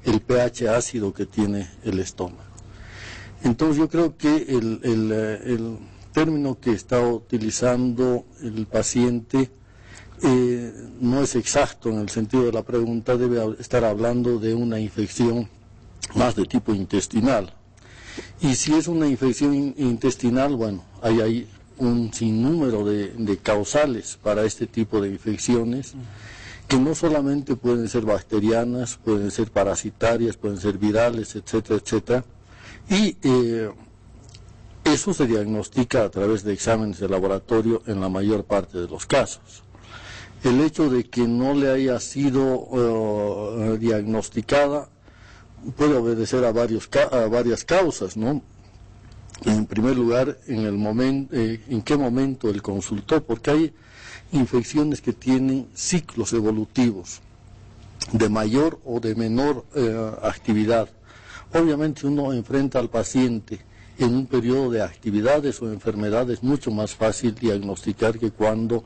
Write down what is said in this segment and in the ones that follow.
el pH ácido que tiene el estómago. Entonces yo creo que el término que está utilizando el paciente no es exacto en el sentido de la pregunta, debe estar hablando de una infección más de tipo intestinal. Y si es una infección intestinal, bueno, hay un sinnúmero de causales para este tipo de infecciones, que no solamente pueden ser bacterianas, pueden ser parasitarias, pueden ser virales, etcétera, etcétera. Y eso se diagnostica a través de exámenes de laboratorio en la mayor parte de los casos. El hecho de que no le haya sido diagnosticada puede obedecer a varias causas, ¿no? En primer lugar, en qué momento él consultó, porque hay infecciones que tienen ciclos evolutivos de mayor o de menor actividad. Obviamente uno enfrenta al paciente en un periodo de actividades o enfermedades mucho más fácil diagnosticar que cuando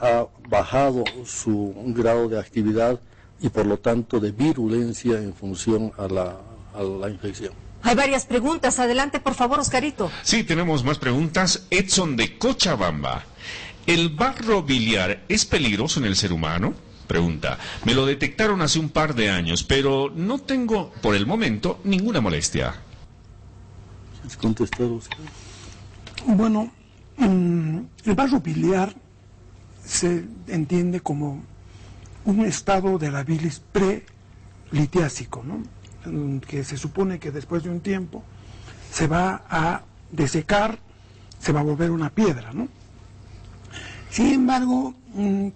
ha bajado su grado de actividad y por lo tanto de virulencia en función a la infección. Hay varias preguntas. Adelante, por favor, Oscarito. Sí, tenemos más preguntas. Edson de Cochabamba. ¿El barro biliar es peligroso en el ser humano? Pregunta. Me lo detectaron hace un par de años, pero no tengo, por el momento, ninguna molestia. ¿Quieres contestar, Oscar? Bueno, el barro biliar se entiende como un estado de la bilis prelitiásico, ¿no? Que se supone que después de un tiempo se va a desecar, se va a volver una piedra, ¿no? Sin embargo,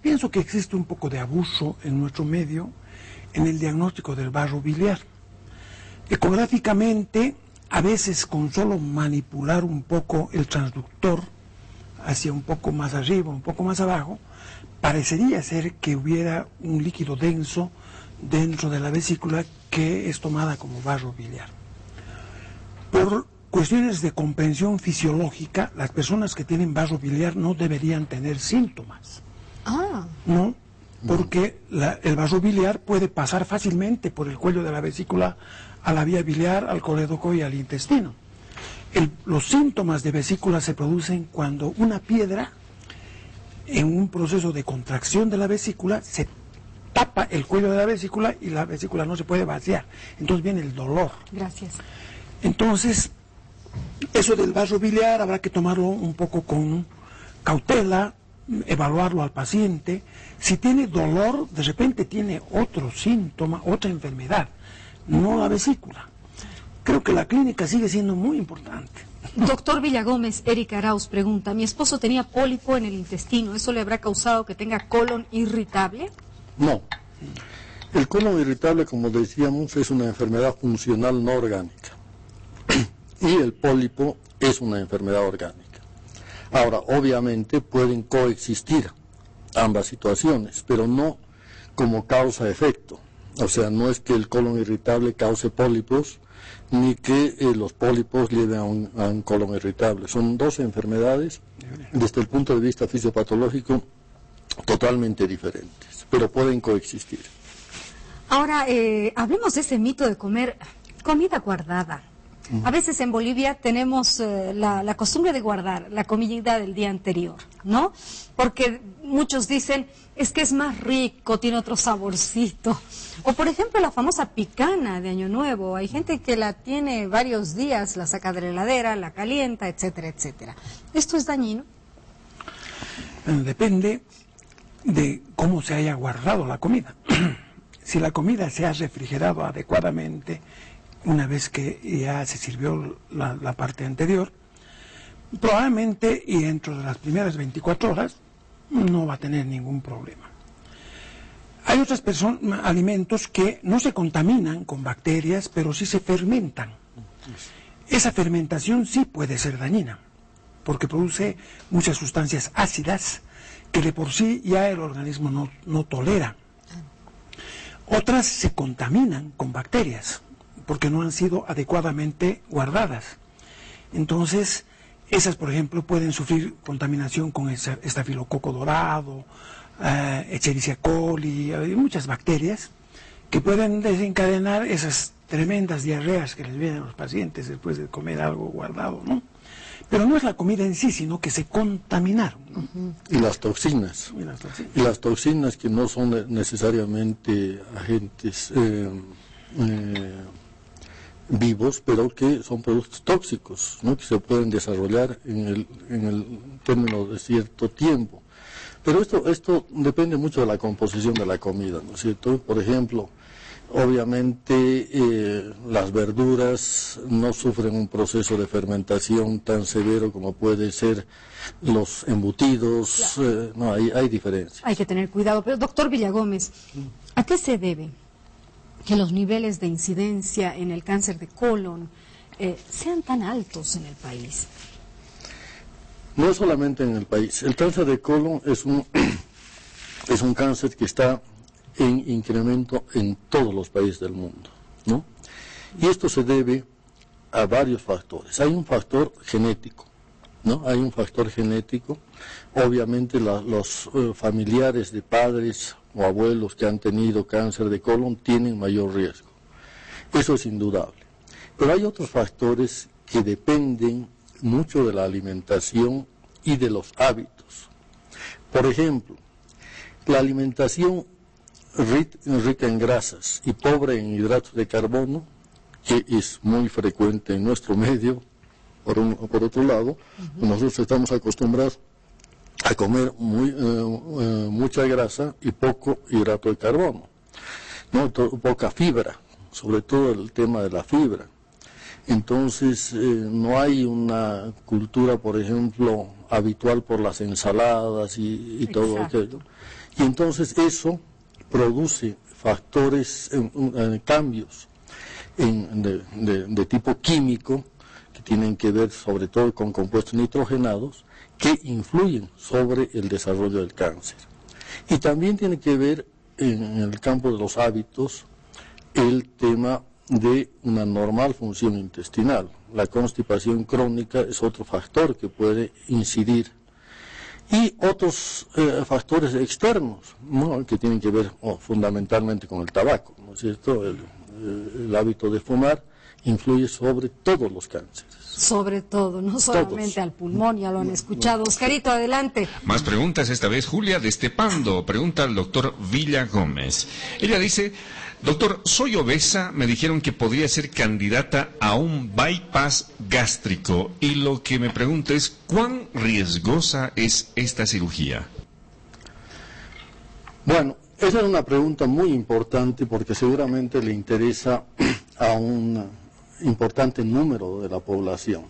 pienso que existe un poco de abuso en nuestro medio en el diagnóstico del barro biliar. Ecográficamente, a veces con solo manipular un poco el transductor hacia un poco más arriba, un poco más abajo, parecería ser que hubiera un líquido denso dentro de la vesícula que es tomada como barro biliar. Por cuestiones de comprensión fisiológica, las personas que tienen barro biliar no deberían tener síntomas. ¿No? Porque el barro biliar puede pasar fácilmente por el cuello de la vesícula a la vía biliar, al colédoco y al intestino. Los síntomas de vesícula se producen cuando una piedra, en un proceso de contracción de la vesícula, se tapa el cuello de la vesícula y la vesícula no se puede vaciar. Entonces viene el dolor. Gracias. Entonces, eso del barro biliar habrá que tomarlo un poco con cautela, evaluarlo al paciente. Si tiene dolor, de repente tiene otro síntoma, otra enfermedad, no la vesícula. Creo que la clínica sigue siendo muy importante. Doctor Villagómez, Erika Arauz pregunta, mi esposo tenía pólipo en el intestino, ¿eso le habrá causado que tenga colon irritable? No. El colon irritable, como decíamos, es una enfermedad funcional no orgánica. Y el pólipo es una enfermedad orgánica. Ahora, obviamente pueden coexistir ambas situaciones, pero no como causa-efecto. O sea, no es que el colon irritable cause pólipos, ni que los pólipos lleven a un colon irritable. Son dos enfermedades, desde el punto de vista fisiopatológico, totalmente diferentes, pero pueden coexistir. Ahora, hablemos de ese mito de comer comida guardada. A veces en Bolivia tenemos la costumbre de guardar la comida del día anterior, ¿no? Porque muchos dicen, es que es más rico, tiene otro saborcito. O por ejemplo la famosa picana de Año Nuevo, hay gente que la tiene varios días, la saca de la heladera, la calienta, etcétera, etcétera. ¿Esto es dañino? Bueno, depende de cómo se haya guardado la comida. Si la comida se ha refrigerado adecuadamente, una vez que ya se sirvió la parte anterior, probablemente y dentro de las primeras 24 horas no va a tener ningún problema. Hay otros alimentos que no se contaminan con bacterias, pero sí se fermentan. Esa fermentación sí puede ser dañina, porque produce muchas sustancias ácidas que de por sí ya el organismo no tolera. Otras se contaminan con bacterias, porque no han sido adecuadamente guardadas. Entonces, esas, por ejemplo, pueden sufrir contaminación con estafilococo dorado, Escherichia coli, hay muchas bacterias que pueden desencadenar esas tremendas diarreas que les vienen a los pacientes después de comer algo guardado, ¿no? Pero no es la comida en sí, sino que se contaminaron, ¿no? Y las toxinas. Y las toxinas que no son necesariamente agentes vivos, pero que son productos tóxicos, ¿no? Que se pueden desarrollar en el término de cierto tiempo. Pero esto depende mucho de la composición de la comida, ¿no es cierto? Por ejemplo, obviamente las verduras no sufren un proceso de fermentación tan severo como puede ser los embutidos, claro. No, hay diferencia. Hay que tener cuidado. Pero doctor Villagómez, ¿a qué se debe que los niveles de incidencia en el cáncer de colon sean tan altos en el país? No solamente en el país. El cáncer de colon es un cáncer que está en incremento en todos los países del mundo, ¿no? Y esto se debe a varios factores. Hay un factor genético, ¿no? Hay un factor genético. Obviamente los familiares de padres o abuelos que han tenido cáncer de colon tienen mayor riesgo. Eso es indudable. Pero hay otros factores que dependen mucho de la alimentación y de los hábitos. Por ejemplo, la alimentación rica en grasas y pobre en hidratos de carbono, que es muy frecuente en nuestro medio, por otro lado, nosotros estamos acostumbrados a comer mucha grasa y poco hidrato de carbono, ¿no? Poca fibra, sobre todo el tema de la fibra. Entonces, no hay una cultura, por ejemplo, habitual por las ensaladas y todo aquello. Y entonces eso produce factores, cambios de tipo químico, que tienen que ver sobre todo con compuestos nitrogenados, que influyen sobre el desarrollo del cáncer. Y también tiene que ver, en el campo de los hábitos, el tema de una normal función intestinal. La constipación crónica es otro factor que puede incidir. Y otros factores externos, ¿no? Que tienen que ver fundamentalmente con el tabaco, ¿no es cierto? El hábito de fumar influye sobre todos los cánceres. Sobre todo, no solamente todos. Al pulmón, ya lo han escuchado. Oscarito, adelante. Más preguntas, esta vez Julia de Estepando, pregunta al doctor Villagómez. Ella dice: doctor, soy obesa, me dijeron que podría ser candidata a un bypass gástrico y lo que me pregunto es, ¿cuán riesgosa es esta cirugía? Bueno, esa es una pregunta muy importante porque seguramente le interesa a un importante número de la población.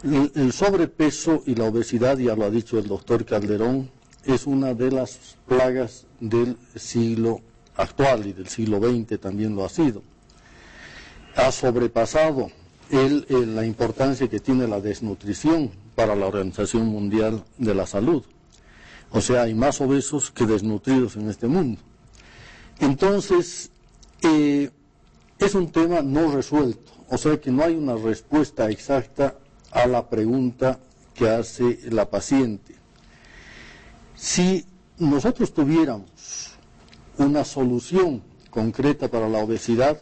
El sobrepeso y la obesidad, ya lo ha dicho el doctor Calderón, es una de las plagas del siglo actual y del siglo XX también lo ha sido. Ha sobrepasado la importancia que tiene la desnutrición para la Organización Mundial de la Salud. O sea, hay más obesos que desnutridos en este mundo. Entonces, es un tema no resuelto, o sea que no hay una respuesta exacta a la pregunta que hace la paciente. Si nosotros tuviéramos una solución concreta para la obesidad,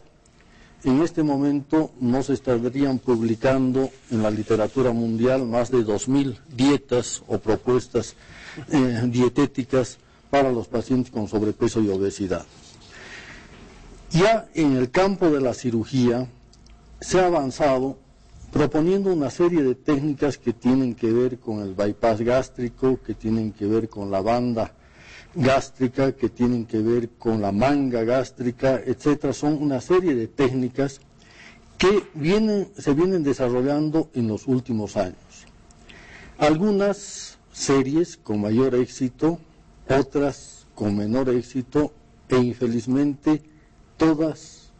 en este momento no se estarían publicando en la literatura mundial más de 2.000 dietas o propuestas dietéticas para los pacientes con sobrepeso y obesidad. Ya en el campo de la cirugía se ha avanzado proponiendo una serie de técnicas que tienen que ver con el bypass gástrico, que tienen que ver con la banda gástrica, que tienen que ver con la manga gástrica, etcétera. Son una serie de técnicas que se vienen desarrollando en los últimos años. Algunas series con mayor éxito, otras con menor éxito, e infelizmente todas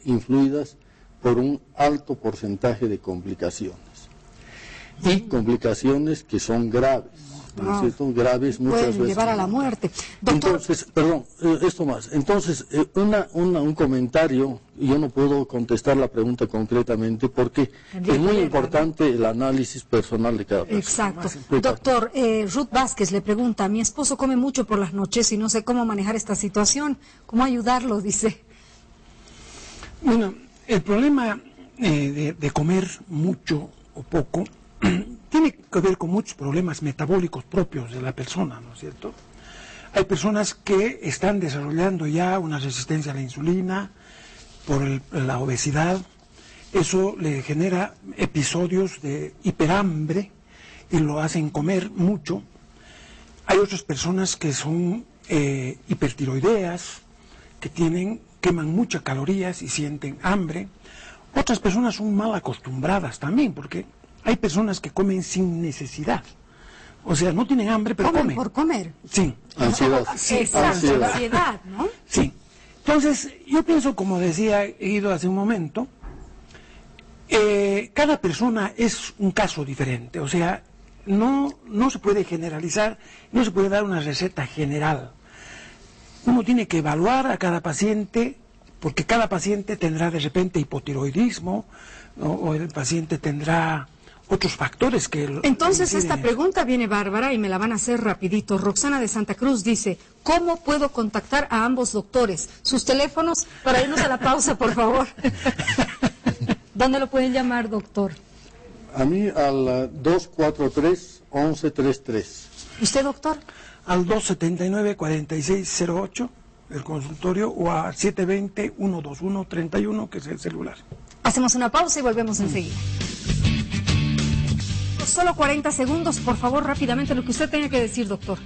influidas por un alto porcentaje de complicaciones. Y complicaciones que son graves, ¿no es cierto? Graves muchas Pueden veces. llevar a la muerte. Doctor, Entonces, perdón, esto más. Entonces, un comentario, yo no puedo contestar la pregunta concretamente porque Tendría es muy que leer, importante el análisis personal de cada persona. exacto. Doctor, Ruth Vázquez le pregunta, mi esposo come mucho por las noches y no sé cómo manejar esta situación, ¿cómo ayudarlo? Dice. Bueno, el problema de comer mucho o poco tiene que ver con muchos problemas metabólicos propios de la persona, ¿no es cierto? Hay personas que están desarrollando ya una resistencia a la insulina por la obesidad. Eso le genera episodios de hiperhambre y lo hacen comer mucho. Hay otras personas que son hipertiroideas, que queman muchas calorías y sienten hambre. Otras personas son mal acostumbradas también, porque hay personas que comen sin necesidad. O sea, no tienen hambre, pero comen. Por comer. Sí. Ansiedad. Exacto, ansiedad, ¿no? Sí. Entonces, yo pienso, como decía Guido hace un momento, cada persona es un caso diferente. O sea, no se puede generalizar, no se puede dar una receta general. Uno tiene que evaluar a cada paciente, porque cada paciente tendrá de repente hipotiroidismo, ¿no? O el paciente tendrá otros factores que... Entonces esta pregunta viene bárbara y me la van a hacer rapidito. Roxana de Santa Cruz dice, ¿cómo puedo contactar a ambos doctores? Sus teléfonos para irnos a la pausa, por favor. ¿Dónde lo pueden llamar, doctor? A mí al 243-1133. ¿Usted, doctor? Al 279-4608, el consultorio, o a 720-121-31, que es el celular. Hacemos una pausa y volvemos enseguida. Solo 40 segundos, por favor, rápidamente, lo que usted tenga que decir, doctor.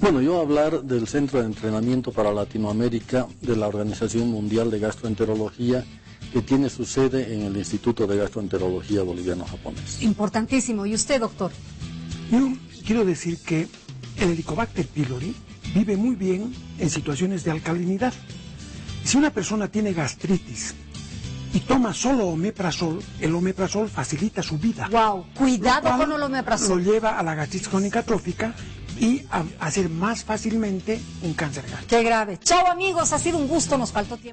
Bueno, yo hablar del Centro de Entrenamiento para Latinoamérica de la Organización Mundial de Gastroenterología, que tiene su sede en el Instituto de Gastroenterología Boliviano-Japonés. Importantísimo. ¿Y usted, doctor? Yo quiero decir que el Helicobacter pylori vive muy bien en situaciones de alcalinidad. Si una persona tiene gastritis y toma solo omeprazol, el omeprazol facilita su vida. Wow, cuidado con el omeprazol. Lo lleva a la gastritis crónica trófica y a hacer más fácilmente un cáncer gástrico. Qué grave. Chao, amigos, ha sido un gusto, nos faltó tiempo.